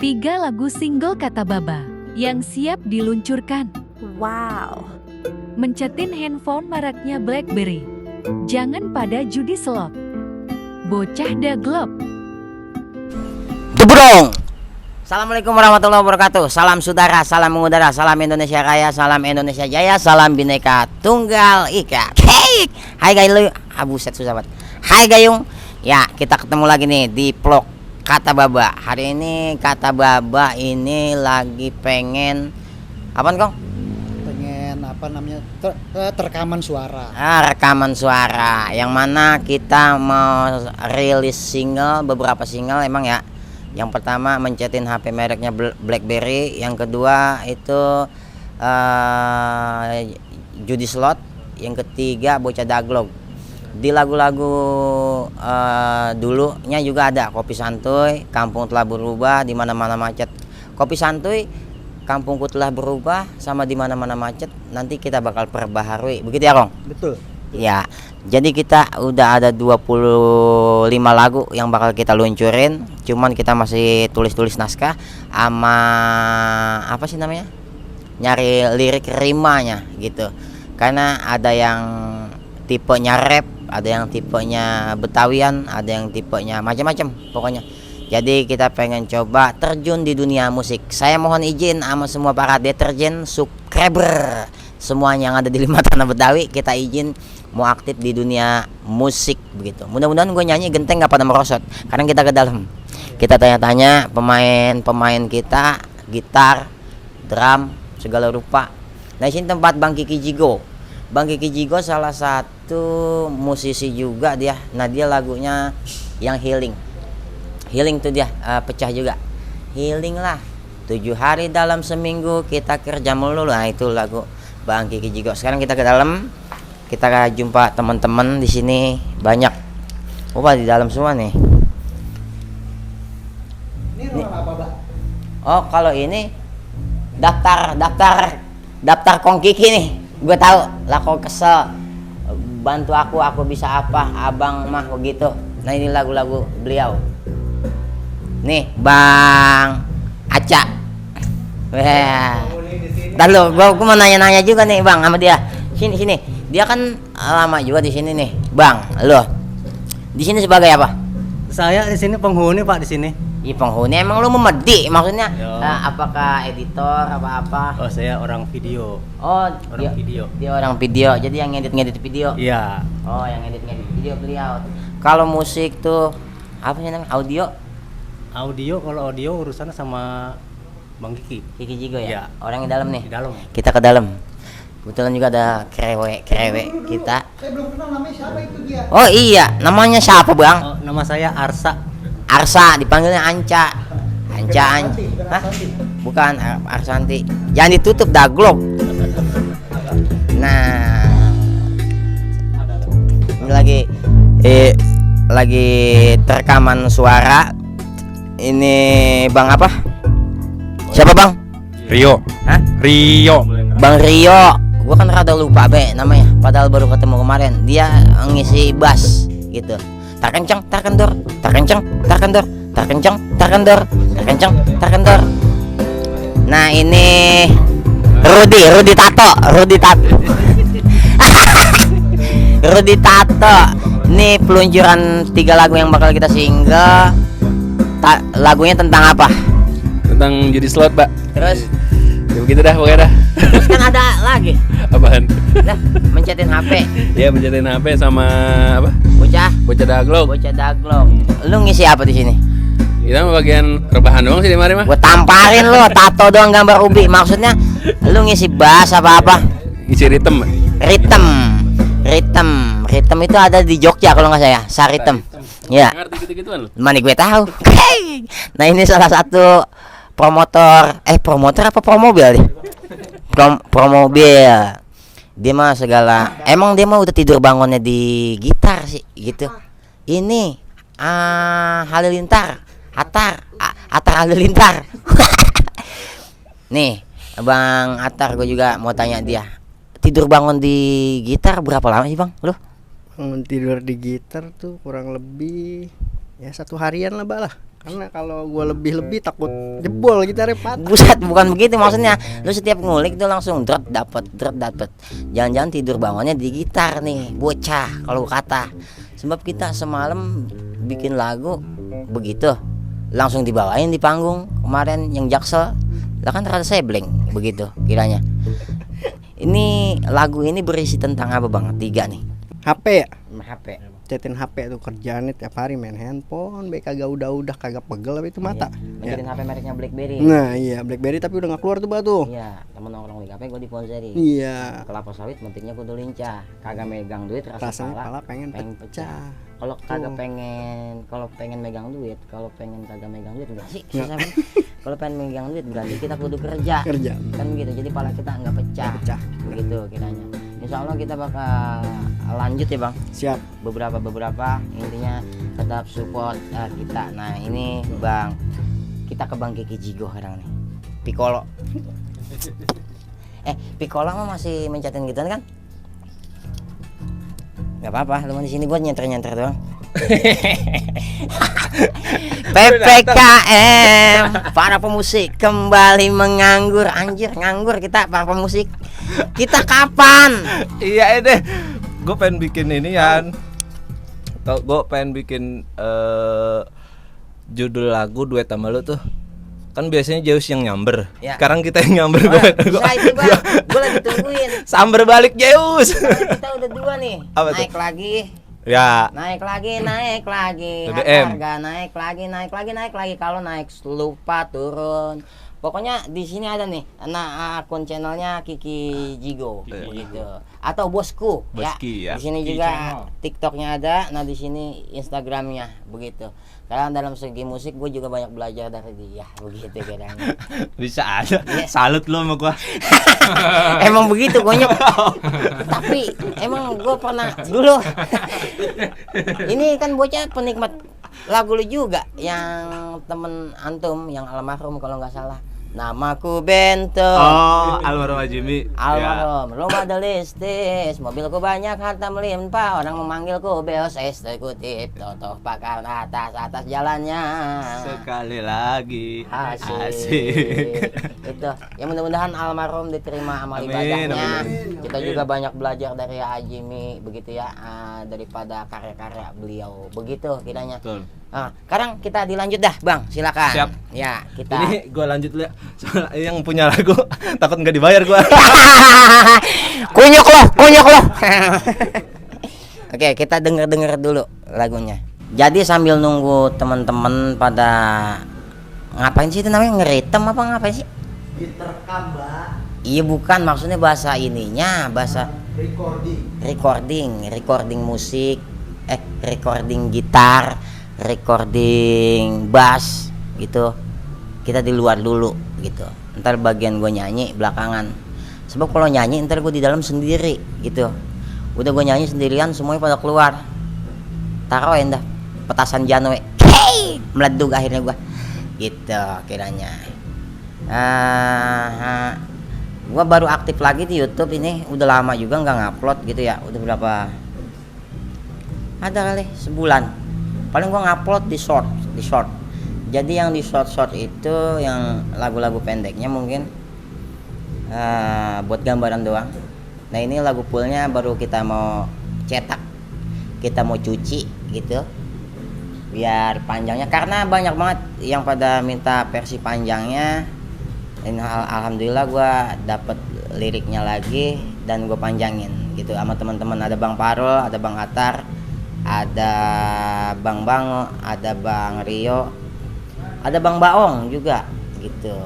3 lagu single Kata Baba yang siap diluncurkan. Wow. Mencetin handphone maraknya BlackBerry. Jangan pada judi slot. Bocah daglop. Jebrong. Assalamualaikum warahmatullahi wabarakatuh. Salam saudara, salam mengudara, salam Indonesia Raya, salam Indonesia Jaya, salam Bhinneka Tunggal Ika. Hey, hai gayung, buset susah banget. Hai gayung, ya kita ketemu lagi nih di vlog Kata Baba. Hari ini Kata Baba ini lagi pengen apaan Kong? Pengen apa namanya rekaman suara. Rekaman suara. Yang mana kita mau rilis single, beberapa single emang ya. Yang pertama mencetin HP mereknya BlackBerry, yang kedua itu judi slot, yang ketiga bocah daglog. Di lagu-lagu dulunya juga ada Kopi Santuy, Kampung Telah Berubah, Di Mana-Mana Macet. Kopi Santuy, Kampungku Telah Berubah, sama Di Mana-Mana Macet nanti kita bakal perbaharui. Begitu ya, Kong? Betul. Ya, jadi kita udah ada 25 lagu yang bakal kita luncurin. Cuman kita masih tulis-tulis naskah sama apa sih namanya? Nyari lirik rimanya gitu. Karena ada yang tipenya rap, ada yang tipenya Betawian, ada yang tipenya macam-macam pokoknya. Jadi kita pengen coba terjun di dunia musik. Saya mohon izin sama semua para deterjen subscriber semuanya yang ada di Lima Tanah Betawi, kita izin mau aktif di dunia musik begitu. Mudah-mudahan gue nyanyi genteng gak pada merosot, karena kita ke dalam. Kita tanya-tanya pemain-pemain kita, gitar, drum, segala rupa. Nah, di sini tempat Bang Kiki Jigo. Bang Kiki Jigo salah satu musisi juga dia. Nah, dia lagunya yang healing. Healing tuh dia pecah juga. Healing lah. 7 hari dalam seminggu kita kerja melulu. Nah, itu lagu Bang Kiki Jigo. Sekarang kita ke dalam. Kita jumpa teman-teman di sini banyak. Oh, di dalam semua nih. Ini ruang apa, Pak? Oh, kalau ini daftar Kong Kiki nih. Gue tahu lah kok kesel. Bantu aku bisa apa? Abang mah begitu. Nah, ini lagu-lagu beliau. Nih, Bang Aca. Wah. Lalu gua mau nanya-nanya juga nih, Bang, sama dia. Sini. Dia kan lama juga di sini nih, Bang. Lo di sini sebagai apa? Saya di sini penghuni, Pak, di sini. Ih, penghuni emang lu memedi maksudnya? Apakah editor apa-apa? Oh, saya orang video. Oh, Orang video. Dia orang video. Jadi yang ngedit video. Iya. Oh, yang ngedit video beliau. Kalau musik tuh apa sih namanya? Audio, kalau audio urusannya sama Bang Kiki. Kiki Jigo ya? Iya. Orang di dalam nih. Di dalam. Kita ke dalam. Kebetulan juga ada krewe kita. Saya belum kenal namanya siapa itu dia. Oh iya, namanya siapa, Bang? Oh, nama saya Arsa. Arsa, dipanggilnya Anca. Hah? Bukan Arsanti. Jangan ditutup daglog. Nah, ini lagi terekaman suara. Ini Bang apa? Siapa, Bang? Rio. Hah? Rio. Bang Rio. Gua kan rada lupa namanya. Padahal baru ketemu kemarin. Dia ngisi bass gitu. Terkencang, terkendor, terkencang, terkendor, terkencang, terkendor, terkencang, terkendor. Nah, ini Rudi Tato. Rudi Tato. Ini peluncuran 3 lagu yang bakal kita single. Lagunya tentang apa? Tentang judi slot, Pak. Terus Ya begitu dah pokoknya dah. terus kan ada lagi. Apaan? Nah, mencetin HP. Ya mencetin HP sama apa? Bocah daglog. Bocah daglog. Lu ngisi apa di sini? Kita mah bagian rebahan doang sih di mari mah. Gue tamparin lu, tato doang gambar ubi. Maksudnya lu ngisi bass apa-apa? Isi ritme. Ritem itu ada di Jogja kalau nggak saya. Saritem. Ya. Ngerti gitu-gituan lu? Mana gue tahu. Nah, ini salah satu promotor apa promobil nih? Promobil. Dia mah segala. Emang dia mah udah tidur bangunnya di gitar sih gitu. Ini Halilintar. Atar Halilintar. Nih, Bang Atar, gue juga mau tanya dia. Tidur bangun di gitar berapa lama sih, Bang? Lu? Tidur di gitar tuh kurang lebih ya 1 harian lah, Pak lah. Karena kalau gue lebih takut jebol gitarnya patah. Buset, bukan begitu maksudnya. Lu setiap ngulik tuh langsung drop dapet. Jangan-jangan tidur bangunnya di gitar nih, bocah kalau kata. Sebab kita semalam bikin lagu begitu, langsung dibawain di panggung kemarin yang Jaksel. Lah kan rada sebleng begitu kiranya. Ini lagu ini berisi tentang apa Bang? 3 nih. HP ya? HP. Cetin HP tuh kerjaannya tiap hari main handphone, baik kagak udah kagak pegel tapi itu mata. Menjadiin HP mereknya BlackBerry. Nah iya BlackBerry tapi udah nggak keluar tuh batu. Iya, temen nongkrong di kafe gue diponseri. Iya. Kelapa sawit pentingnya kudu lincah, kagak megang duit Rasanya pala kepala pengen pecah. Kalau kagak pengen megang duit, kalau pengen kagak megang duit enggak sih? Nggak. Susah banget. Kalau pengen megang duit berarti kita kudu kerja. Kan begitu. Jadi pala kita enggak pecah. Begitu kiranya. Insya Allah kita bakal lanjut ya Bang. Siap. Beberapa intinya tetap support kita. Nah ini Bang, kita ke Bang Kiki Jigo sekarang nih. Piccolo. Piccolo mah masih mencatin gituan kan? Gak apa-apa, lu di sini buat nyenter doang. PPKM, para pemusik kembali menganggur. Anjir, nganggur kita para pemusik. Kita kapan? Iya deh, gue pengen bikin ini Yan. Gue pengen bikin judul lagu duet sama lu tuh. Kan biasanya Zeus yang nyamber. Ya. Sekarang kita yang nyamber. Bisa itu Bang, gue lagi tungguin. Samber balik Zeus. Kita udah 2 nih. Apa naik tuh? lagi. Ya. Naik lagi. BBM. Harga naik lagi. Kalau naik lupa turun. Pokoknya di sini ada nih, akun channelnya Kiki Jigo, begitu. Atau Bosku, Boski, ya. Di sini juga TikToknya ada. Nah di sini Instagramnya, begitu. Karena dalam segi musik gue juga banyak belajar dari dia, begitu kadang. Bisa aja. Salut lo sama gua. Emang begitu konyol. Tapi emang gue pernah dulu. Ini kan bocah penikmat lagu lu juga, yang temen antum yang almarhum kalau nggak salah. Namaku Bento. Oh, almarhum Jimmy. Almarhum, rumah delistis, mobilku banyak harta melimpah, orang memanggilku Beos eksekutif, totoh pakar atas jalannya. Sekali lagi. Asik. Itu. Ya mudah-mudahan almarhum diterima amal Amin, ibadahnya. amin. Kita juga banyak belajar dari Ajimi begitu ya, daripada karya-karya beliau. Begitu kiranya. Betul. Nah, sekarang kita dilanjut dah, Bang. Silakan. Siap. Ya, kita. Ini gue lanjut dulu ya. Soalnya yang punya lagu takut nggak dibayar gue. kunyuk loh. Oke, kita denger dulu lagunya. Jadi sambil nunggu teman-teman pada ngapain sih itu namanya, ngeritem apa ngapain sih? Diterkam, Mbak. Iya bukan, maksudnya bahasa ininya, bahasa recording musik, recording gitar, recording bass gitu. Kita di luar dulu gitu. Ntar bagian gue nyanyi belakangan. Sebab kalau nyanyi ntar gue di dalam sendiri gitu. Udah gue nyanyi sendirian semuanya pada keluar. Taruhin dah petasan Janwe. Meleduk akhirnya gue. Gitu kiranya. Gue baru aktif lagi di YouTube ini. Udah lama juga nggak ngupload gitu ya. Udah berapa? Ada kali sebulan. Paling gue ngupload di short. Jadi yang di short itu yang lagu-lagu pendeknya mungkin buat gambaran doang. Nah ini lagu fullnya baru kita mau cetak, kita mau cuci gitu biar panjangnya, karena banyak banget yang pada minta versi panjangnya. Dan alhamdulillah gue dapet liriknya lagi dan gue panjangin gitu sama teman-teman. Ada Bang Parul, ada Bang Atar, ada Bang Bango, ada Bang Rio, ada Bang Baong juga gitu.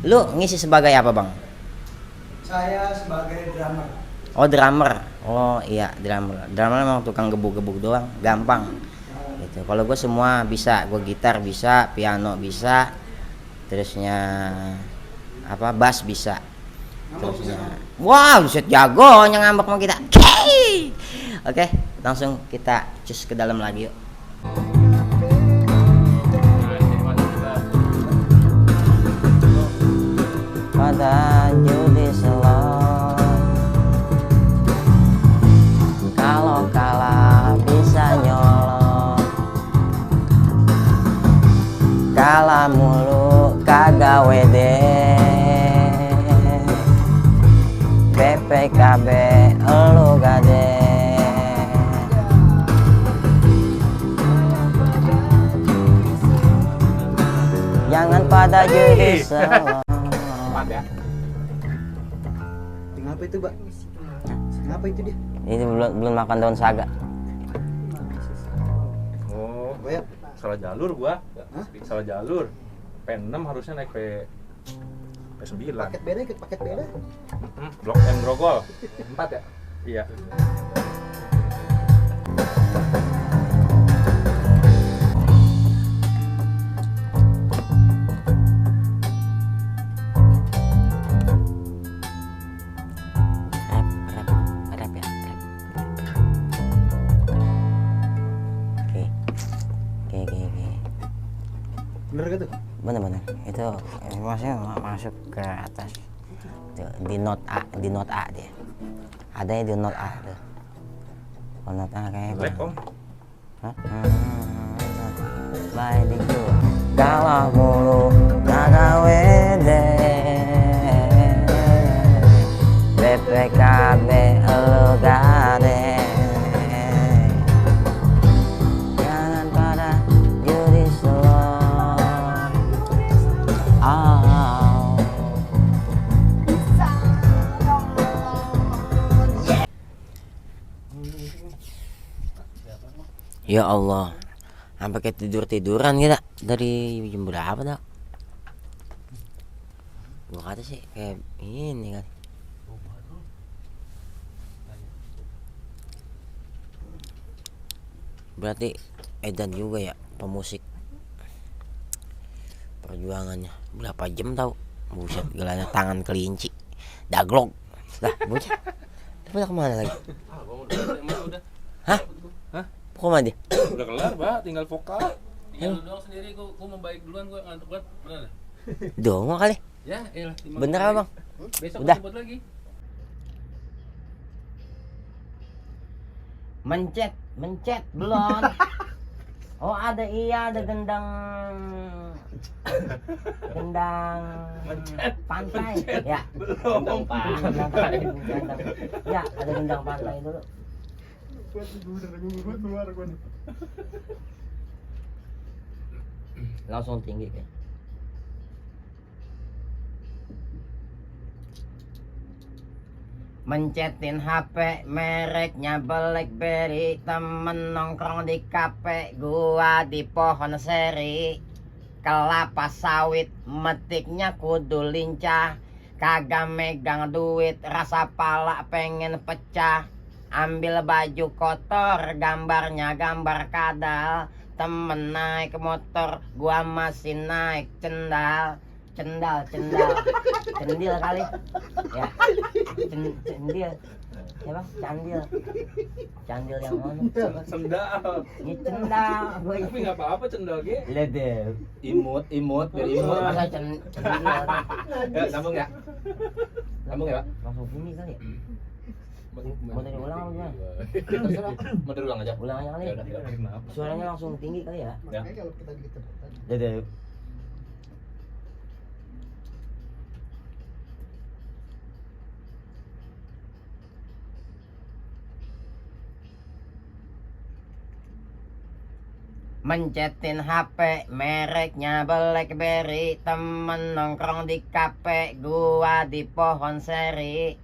Lu ngisi sebagai apa Bang? Saya sebagai drummer. Oh drummer. Oh iya drummer. Drummer memang tukang gebuk-gebuk doang, gampang. Gitu. Kalau gue semua bisa, gue gitar bisa, piano bisa, terusnya apa bass bisa. Terusnya, wow, buset jago yang ngambek sama kita. Oke, langsung kita cus ke dalam lagi yuk. Pada judi selong, kalau kalah bisa nyolong. gawe deh BPKB elu gade. Jangan pada jadi salah. Ngapa itu, Mbak? Ngapa itu dia? Ini belum makan daun saga. Oh, ya? salah jalur gua. Salah jalur. P6 harusnya naik P9. Paket beda ikut paket beda. Blok M Grogol. 4 ya? Iya. Rap ya. Oke. Bener gak tuh? Bener. Itu maksudnya masuk ke atas. Di not A dia. Adanya di not A tuh. Oh, not A kayak Jelek, Om. Hah? Baik itu. Galau mulu nada wede. BPKB elu gade. Jangan pada judi slot. Ya Allah, sampai kayak tiduran kita dari jam berapa dah? Gua kata sih kayak ini kan. Berarti edan juga ya pemusik. Perjuangannya berapa jam tahu? Buset, gelanya tangan kelinci, daglok. Lah, bocah. Dia kemana lagi? Udah. Hah? Kok mana dia? Udah kelar, Mbak, tinggal vokal. Tinggal lu doang sendiri, gua mau baik duluan, gua ngantuk banget. Bener. Dongo kali. Ya, elah. Bener apa, Bang? Besok Udah. gua jemput lagi. Mencet belum. Oh, ada gendang pantai. Ya, Belum, Pak. Ya, ada gendang pantai dulu. Langsung tinggi kayak. Mencetin HP mereknya BlackBerry, temen nongkrong di kafe, gua di pohon seri. Kelapa sawit metiknya kudu lincah, kagak megang duit rasa pala pengen pecah. Ambil baju kotor gambarnya gambar kadal, temen naik motor gua masih naik cendil kali ya. Cendil ya bang, candil yang mana? Sendal. Ini cendal gue. Tapi nggak apa-apa cendal ge. Ledel Imut, biar imut. masa cendil Ya, sambung ya. Sambung ya, Pak. langsung sini kali ya. Mau dari ulang apa gimana? Terserah. Mau dari ulang aja. Ulang aja kali Ya udah, kenapa? suaranya langsung tinggi kali ya. Ya. Kayak kalau kita gitu. Ledel mencetin HP mereknya BlackBerry, temen nongkrong di kafe, gua di pohon seri.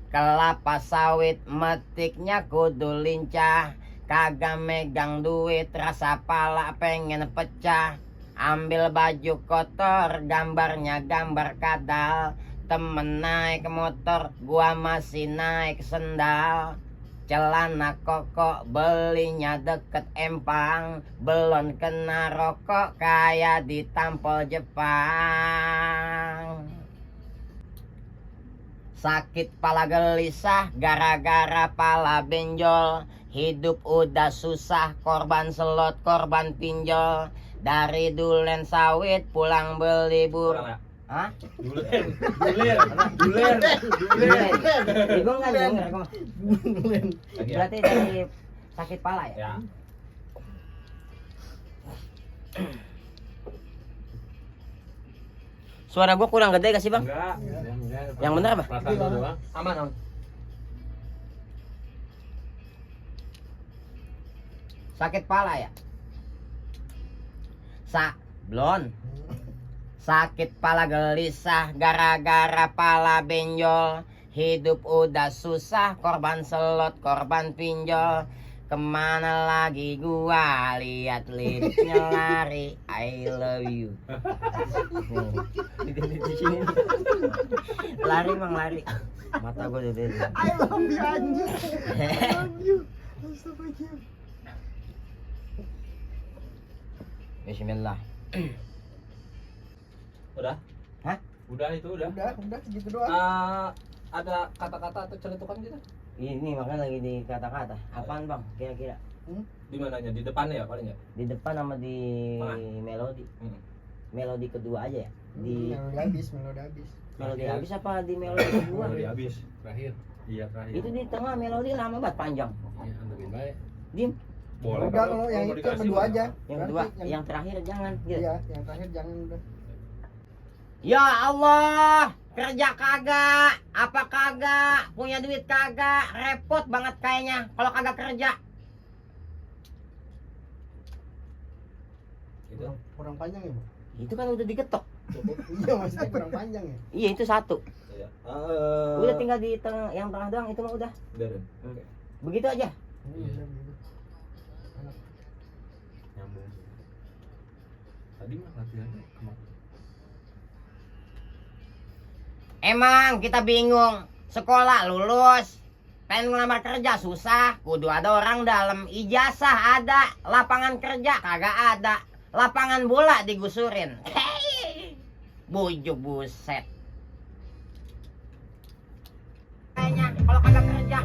Kelapa sawit metiknya kudu lincah, kagak megang duit rasa pala pengen pecah. Ambil baju kotor gambarnya gambar kadal, temen naik motor gua masih naik sendal. Celana koko belinya deket Empang, belum kena rokok kayak ditampol Jepang. Sakit pala gelisah gara-gara pala benjol, hidup udah susah korban selot korban pinjol. Dari dulen sawit pulang beli bur. Hah? Dulen. Ibu nggak denger kok. Berarti dari sakit pala ya? Ya. Suara gua kurang gede gak sih bang? Enggak. Yang bener apa? Perasaan lu doang. Aman om. Sakit pala ya? Blon. Sakit pala gelisah gara-gara pala benjol. Hidup udah susah, korban selot, korban pinjol. Kemana lagi gua lihat liriknya lari, I love you. Di sini. Lari bang lari. Mata gua udah. I love you anjir. I love you. Bismillah. Udah? Hah? Udah itu udah. Udah segitu doang. Ada kata-kata atau celetukan gitu? Ini makanya lagi di kata-kata. Apaan bang? Kira-kira? Di mananya? Di depannya ya paling ya? Di depan sama di Mana? melodi. Hmm. Melodi kedua aja ya? Di Melodi habis. melodi habis apa di melodi kedua? Melodi habis. Terakhir. Iya terakhir. Itu di tengah melodi lama banget panjang. Iya, lebih baik. Diem. Boleh. Udah kalau yang mau itu yang dikasih kedua boleh. aja. Yang kedua, yang terakhir jangan. Gitu. Iya, yang terakhir jangan udah. Ya Allah, kerja kagak, apa kagak, punya duit kagak, repot banget kayaknya kalau kagak kerja. Kurang panjang ya, Bu? Itu kan udah digetok. Iya, maksudnya kurang panjang ya. Iya itu satu. Iya. Udah tinggal di tengah, yang tengah doang itu mah udah. Biarin. Oke. Begitu aja. Nyambung. Tadi mah latihannya kemana? Emang kita bingung, sekolah lulus, pengen ngelamar kerja susah, kudu ada orang dalam, ijazah ada, lapangan kerja kagak ada, lapangan bola digusurin. Bujuk buset. Kayaknya kalau kagak kerja.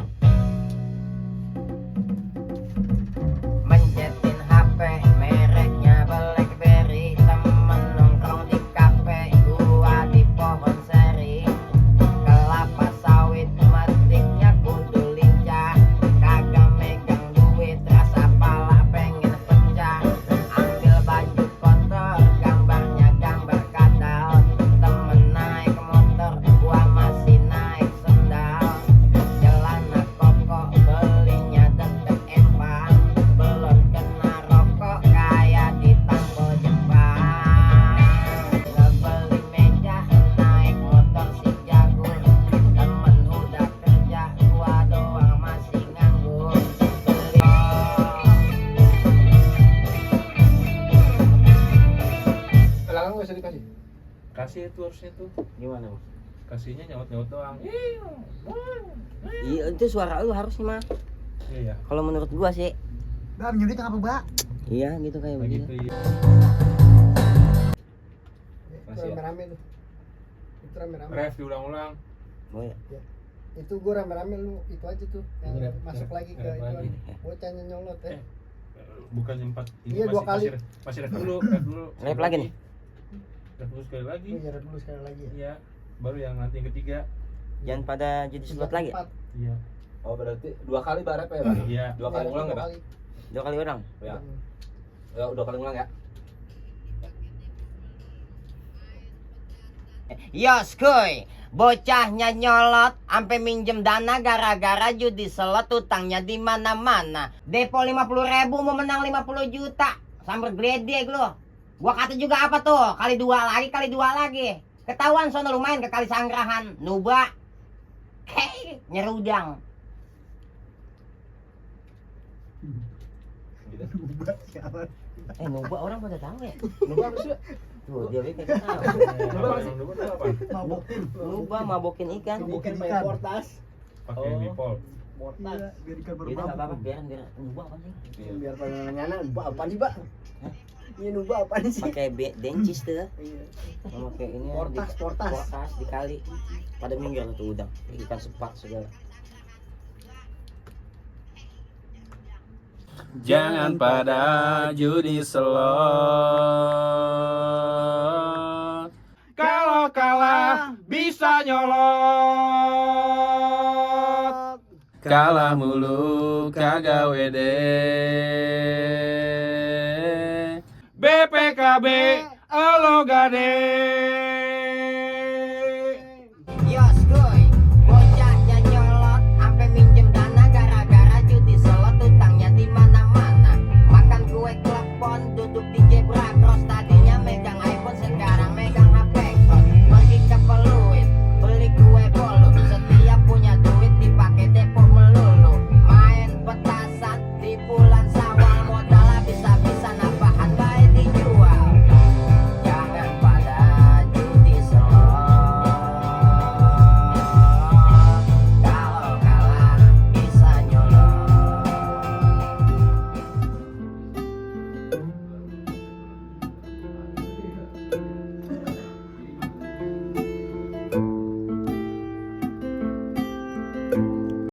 Mencetin HP, mereknya BlackBerry, temen nongkrong di kafe, gua di pohon seri, kelapa sawit metiknya kudu lincah, kagak megang duit rasa pala pengen pecah, ambil baju kotor gambarnya gambar kadal, temen naik motor gua masih naik sendal, celana koko belinya tetep empang, belum kena rokok kayak di Tambo Jepang, ngebeli meja naik motor si jagung, temen udah kerja gua doang masih nganggur, beli Belakang nggak usah dikasih. Kasih itu harusnya tuh. gimana Mas? Kasihnya nyaut-nyaut doang. Iya itu suara lu harusnya mah Iya. kalau menurut gua sih. Bang, nyulik apa, Mbak? Iya gitu kayak begitu. Begitu iya. Itu Masih ya? rame-rame lu. Itu rame-rame. Ref diulang-ulang. Oh, ya. Itu gua rame-rame lu itu aja tuh yang Rep, masuk rep, lagi ke rep itu lagi. bocahnya nyolot ya. Bukan sempat ini Iya, dua kali. Masih ref dulu, ref dulu. Rep lagi nih. Ref dulu sekali lagi. Lu nyeret dulu sekali lagi ya. Iya. Baru yang nanti yang ketiga. Jangan pada jadi slot lagi ya? Empat. Iya. Oh berarti 2 kali barep ya, Bang? Iya. 2 kali Iya, ulang ya, dua Bang? kali. 2 kali orang. Ya. Ya, 2 kali ulang ya. Yos kuy, bocahnya nyolot sampai minjem dana gara-gara judi slot, utangnya di mana-mana. Depo 50.000 mau menang 50 juta. Sambil gledek lu. Gua kata juga apa tuh? Kali dua lagi. Ketahuan sono lu main ke kali Sanggrahan, Nuba. Hei, nyerudang. Nuba orang pada tahu ya? Lupa apa sih? Tuh, dia bikin tahu. Apa yang dulu tuh apa? Nuba mabokin ikan. Ikan pakai portas. Pakai bipol. Portas. Biar ikan Itu enggak apa-apa, biar Nuba apa sih? Biar pada nanya nuba apa nih, Pak? Ini nuba apa nih sih? Pakai dencis tuh. Iya. Pakai ini Portas. portas dikali. Pada minggir tuh udang, ikan sepat segala. Jangan pada judi slot. Kalau kalah bisa nyolot. Kalah mulu kagak wede. BPKB elo gade.